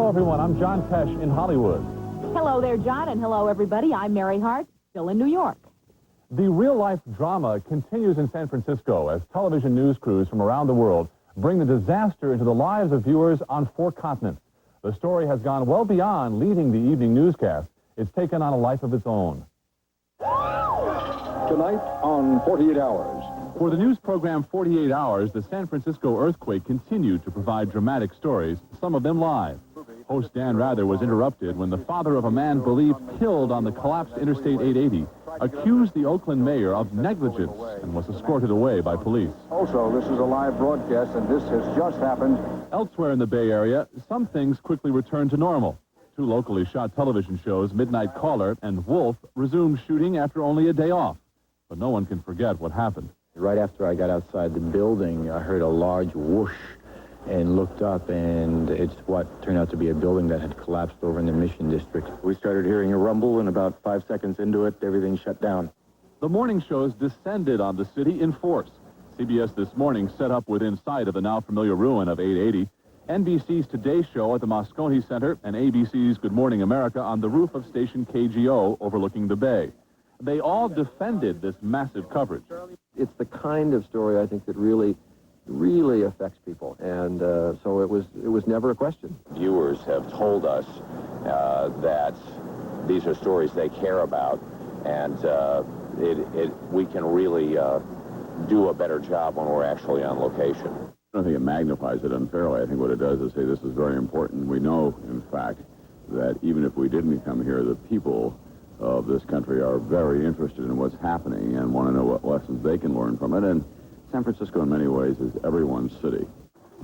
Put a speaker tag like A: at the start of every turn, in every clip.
A: Hello, everyone. I'm John Tesh in Hollywood.
B: Hello there, John, and hello, everybody. I'm Mary Hart, still in New York.
A: The real-life drama continues in San Francisco as television news crews from around the world bring the disaster into the lives of viewers on 4 continents. The story has gone well beyond leading the evening newscast. It's taken on a life of its own.
C: Tonight on 48 Hours.
A: For the news program 48 Hours, the San Francisco earthquake continued to provide dramatic stories, some of them live. Host Dan Rather was interrupted when the father of a man believed killed on the collapsed Interstate 880 accused the Oakland mayor of negligence and was escorted away by police.
C: Also, this is a live broadcast, and this has just happened.
A: Elsewhere in the Bay Area, some things quickly returned to normal. 2 locally shot television shows, Midnight Caller and Wolf, resumed shooting after only a day off. But no one can forget what happened.
D: Right after I got outside the building, I heard a large whoosh and looked up, and it's what turned out to be a building that had collapsed over in the Mission District. We started hearing a rumble, and about 5 seconds into it, everything shut down.
A: The morning shows descended on the city in force. CBS This Morning set up within sight of the now familiar ruin of 880. NBC's Today Show at the Moscone Center and ABC's Good Morning America on the roof of station KGO overlooking the bay. They all defended this massive coverage.
E: It's the kind of story, I think, that really affects people, and so it was never a question.
F: Viewers have told us that these are stories they care about, and we can really do a better job when we're actually on location.
G: I don't think it magnifies it unfairly. I think what it does is say this is very important. We know, in fact, that even if we didn't come here, the people of this country are very interested in what's happening and want to know what lessons they can learn from it. And San Francisco, in many ways, is everyone's city.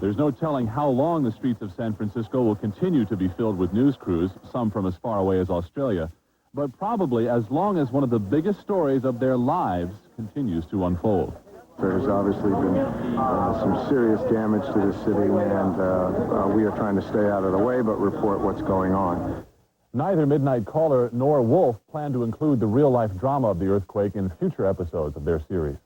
A: There's no telling how long the streets of San Francisco will continue to be filled with news crews, some from as far away as Australia, but probably as long as one of the biggest stories of their lives continues to unfold.
H: There's obviously been some serious damage to the city, and we are trying to stay out of the way but report what's going on.
A: Neither Midnight Caller nor Wolf plan to include the real-life drama of the earthquake in future episodes of their series.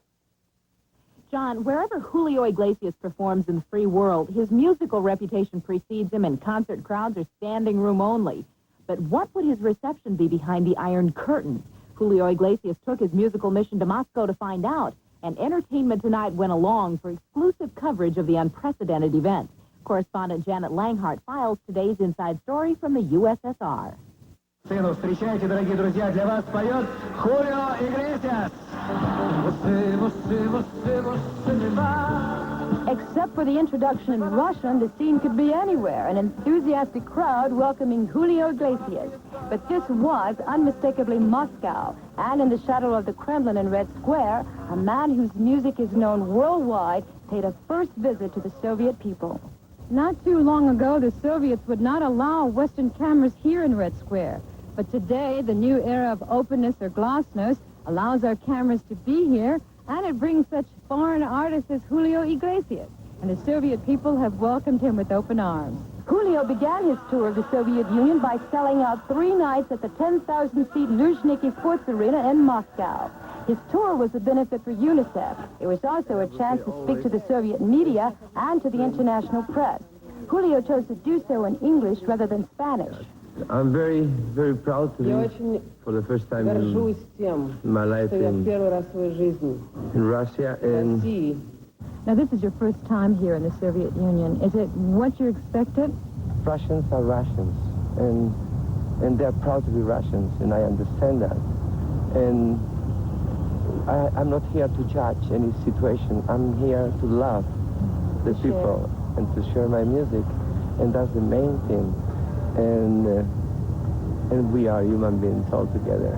B: John, wherever Julio Iglesias performs in the free world, his musical reputation precedes him, and concert crowds are standing room only. But what would his reception be behind the Iron Curtain? Julio Iglesias took his musical mission to Moscow to find out, and Entertainment Tonight went along for exclusive coverage of the unprecedented event. Correspondent Janet Langhart files today's inside story from the USSR.
I: Встречайте, дорогие друзья, для вас поет Julio Iglesias.
J: Except for the introduction in Russian, the scene could be anywhere. An enthusiastic crowd welcoming Julio Iglesias. But this was unmistakably Moscow. And in the shadow of the Kremlin in Red Square, a man whose music is known worldwide paid a first visit to the Soviet people.
K: Not too long ago, the Soviets would not allow Western cameras here in Red Square. But today, the new era of openness or glasnost allows our cameras to be here, and it brings such foreign artists as Julio Iglesias. And the Soviet people have welcomed him with open arms.
J: Julio began his tour of the Soviet Union by selling out 3 nights at the 10,000-seat Luzhniki Sports Arena in Moscow. His tour was a benefit for UNICEF. It was also a chance to speak to the Soviet media and to the international press. Julio chose to do so in English rather than Spanish.
L: I'm very, very proud to be for the first time in my life in Russia.
K: Now, this is your first time here in the Soviet Union. Is it what you expected?
L: Russians are Russians, and they're proud to be Russians, and I understand that. And I'm not here to judge any situation. I'm here to love the people and to share my music, and that's the main thing. And we are human beings all together.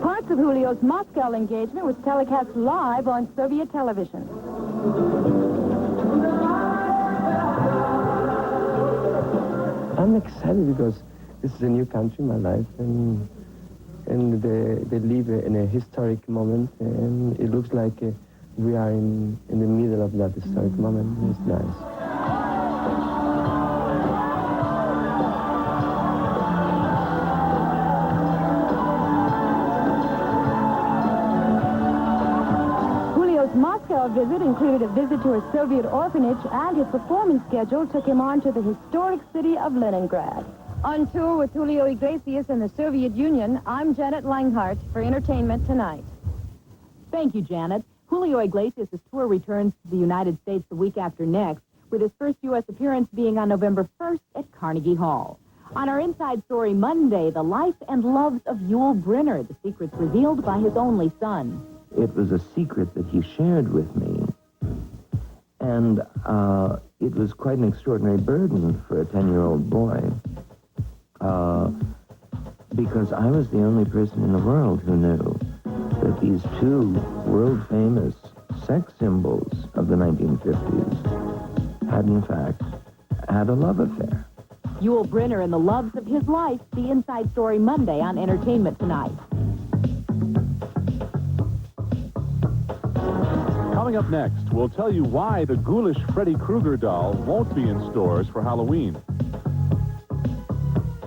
J: Parts of Julio's Moscow engagement was telecast live on Soviet television.
L: I'm excited because this is a new country in my life, and they live in a historic moment, and it looks like we are in the middle of that historic moment. It's nice.
J: Moscow visit included a visit to a Soviet orphanage, and his performance schedule took him on to the historic city of Leningrad. On tour with Julio Iglesias and the Soviet Union, I'm Janet Langhart for Entertainment Tonight.
B: Thank you, Janet. Julio Iglesias' tour returns to the United States the week after next, with his first U.S. appearance being on November 1st at Carnegie Hall. On our Inside Story Monday, the life and loves of Yul Brynner, the secrets revealed by his only son.
M: It was a secret that he shared with me, and it was quite an extraordinary burden for a 10-year-old boy, because I was the only person in the world who knew that these two world-famous sex symbols of the 1950s had, in fact, had a love affair.
B: Yul Brynner and the loves of his life, the Inside Story Monday on Entertainment Tonight.
A: Coming up next, we'll tell you why the ghoulish Freddy Krueger doll won't be in stores for Halloween.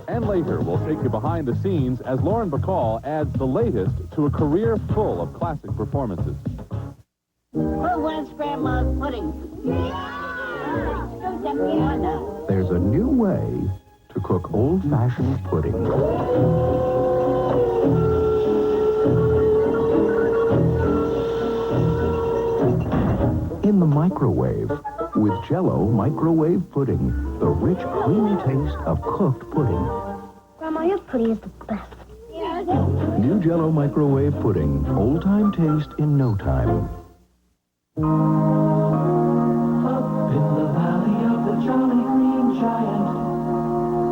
A: And later, we'll take you behind the scenes as Lauren Bacall adds the latest to a career full of classic performances.
N: Who wants Grandma's pudding?
O: There's a new way to cook old-fashioned pudding. In the microwave, with Jell-O microwave pudding, the rich, creamy taste of cooked pudding.
N: Grandma, your pudding is the best.
O: New Jell-O microwave pudding, old-time taste in no time.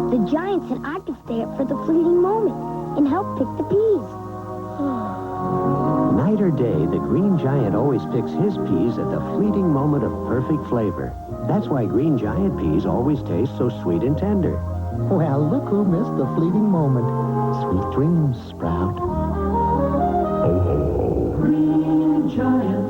N: The giant said I could stay up for the fleeting moment and help pick the peas.
P: Night or day, the Green Giant always picks his peas at the fleeting moment of perfect flavor. That's why Green Giant peas always taste so sweet and tender.
Q: Well, look who missed the fleeting moment. Sweet dreams, Sprout.
R: Ho, ho, ho. Green Giant.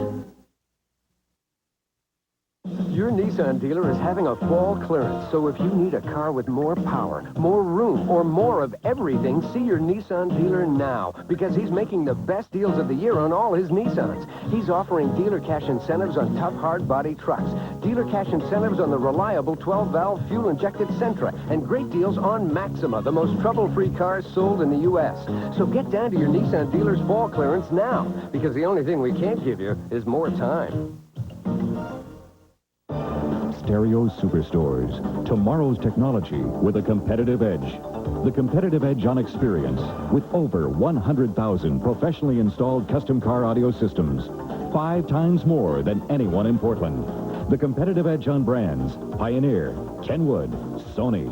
E: Your Nissan dealer is having a fall clearance, so if you need a car with more power, more room, or more of everything, see your Nissan dealer now, because he's making the best deals of the year on all his Nissans. He's offering dealer cash incentives on tough, hard-body trucks, dealer cash incentives on the reliable 12-valve fuel-injected Sentra, and great deals on Maxima, the most trouble-free cars sold in the U.S. So get down to your Nissan dealer's fall clearance now, because the only thing we can't give you is more time.
S: Stereo Superstores. Tomorrow's technology with a competitive edge. The competitive edge on experience with over 100,000 professionally installed custom car audio systems. 5 times more than anyone in Portland. The competitive edge on brands. Pioneer, Kenwood, Sony.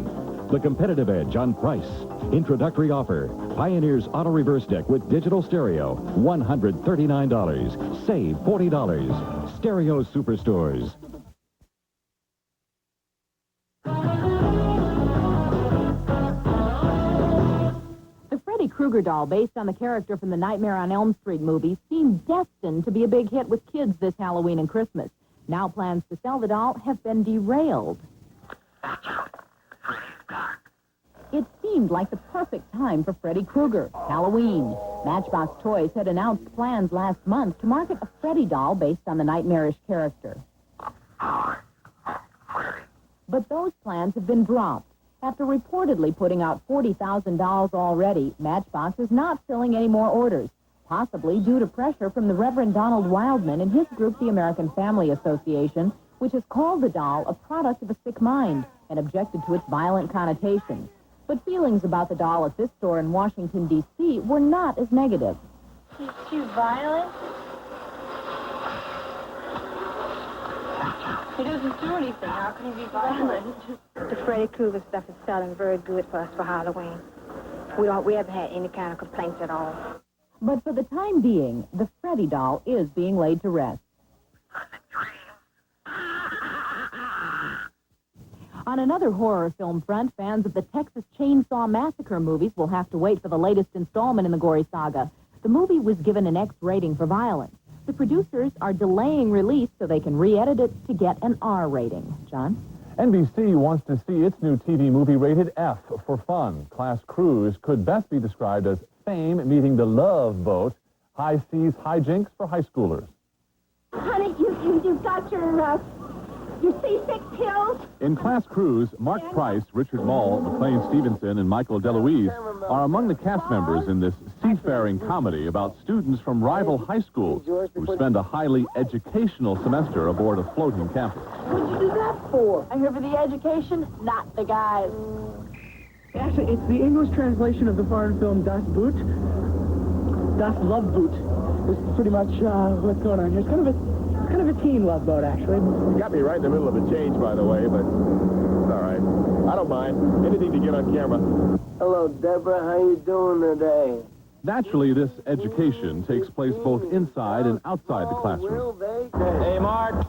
S: The competitive edge on price. Introductory offer. Pioneer's auto reverse deck with digital stereo. $139. Save $40. Stereo Superstores.
B: The Freddy Krueger doll, based on the character from the Nightmare on Elm Street movies, seemed destined to be a big hit with kids this Halloween and Christmas. Now plans to sell the doll have been derailed. It seemed like the perfect time for Freddy Krueger, Halloween. Matchbox Toys had announced plans last month to market a Freddy doll based on the nightmarish character. But those plans have been dropped. After reportedly putting out 40,000 dolls already, Matchbox is not filling any more orders, possibly due to pressure from the Reverend Donald Wildman and his group, the American Family Association, which has called the doll a product of a sick mind and objected to its violent connotations. But feelings about the doll at this store in Washington, D.C. were not as negative.
N: He's too violent.
J: He doesn't do anything. How can he be violent?
T: The Freddy Krueger stuff is selling very good for us for Halloween. We haven't had any kind of complaints at all.
B: But for the time being, the Freddy doll is being laid to rest. On another horror film front, fans of the Texas Chainsaw Massacre movies will have to wait for the latest installment in the gory saga. The movie was given an X rating for violence. The producers are delaying release so they can re-edit it to get an R rating. John?
A: NBC wants to see its new TV movie rated F for fun. Class Cruise could best be described as fame meeting the love boat. High seas hijinks for high schoolers.
N: Honey, you've got your C6 pills?
A: In Class Cruise, Mark Price, Richard Mall, McLean Stevenson, and Michael DeLuise are among the cast members in this seafaring comedy about students from rival high schools who spend a highly educational semester aboard a floating campus.
B: What'd you do that for? I'm here for the education, not the guys.
I: Actually, it's the English translation of the foreign film Das Boot. Das Love Boot is pretty much what's going on here. It's kind of a teen love boat, actually.
U: You got me right in the middle of a change, by the way, but it's all right. I don't mind. Anything to get on camera.
L: Hello, Deborah. How you doing today?
A: Naturally, this education takes place both inside and outside the classroom.
U: Hey, Mark.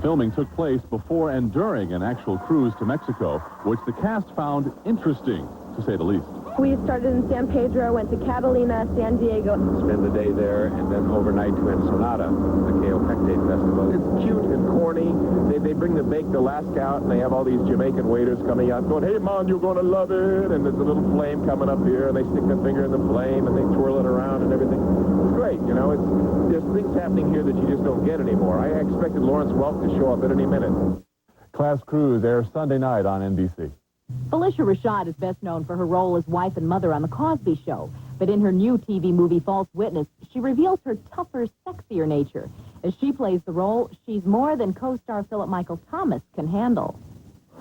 A: Filming took place before and during an actual cruise to Mexico, which the cast found interesting, to say the least.
J: We started in San Pedro, went to Catalina, San Diego.
U: Spend the day there and then overnight to Ensenada, the Cayo Pectate Festival. It's cute and corny. They bring the baked Alaska out, and they have all these Jamaican waiters coming out going, hey, Mom, you're going to love it. And there's a little flame coming up here, and they stick their finger in the flame, and they twirl it around and everything. It's great, you know. There's things happening here that you just don't get anymore. I expected Lawrence Welk to show up at any minute.
A: Class Cruise airs Sunday night on NBC.
B: Felicia Rashad is best known for her role as wife and mother on The Cosby Show. But in her new TV movie, False Witness, she reveals her tougher, sexier nature. As she plays the role, she's more than co-star Philip Michael Thomas can handle.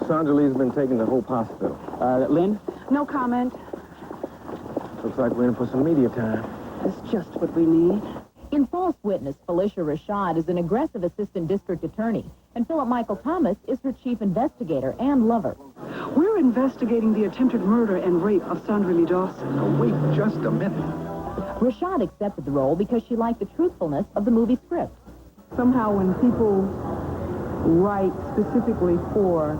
L: Sandra Lee's been taken to Hope Hospital.
I: Lynn? No comment.
L: Looks like we're in for some media time.
I: It's just what we need.
B: In False Witness, Felicia Rashad is an aggressive assistant district attorney, and Philip Michael Thomas is her chief investigator and lover.
I: We're investigating the attempted murder and rape of Sandra Lee Dawson.
Q: Now, wait just a minute.
B: Rashad accepted the role because she liked the truthfulness of the movie script.
I: Somehow when people write specifically for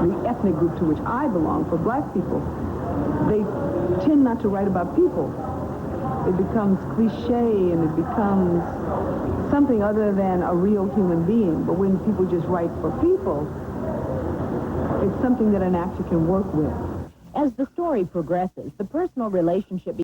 I: the ethnic group to which I belong, for black people, they tend not to write about people. It becomes cliche and it becomes something other than a real human being. But when people just write for people, it's something that an actor can work with.
B: As the story progresses, the personal relationship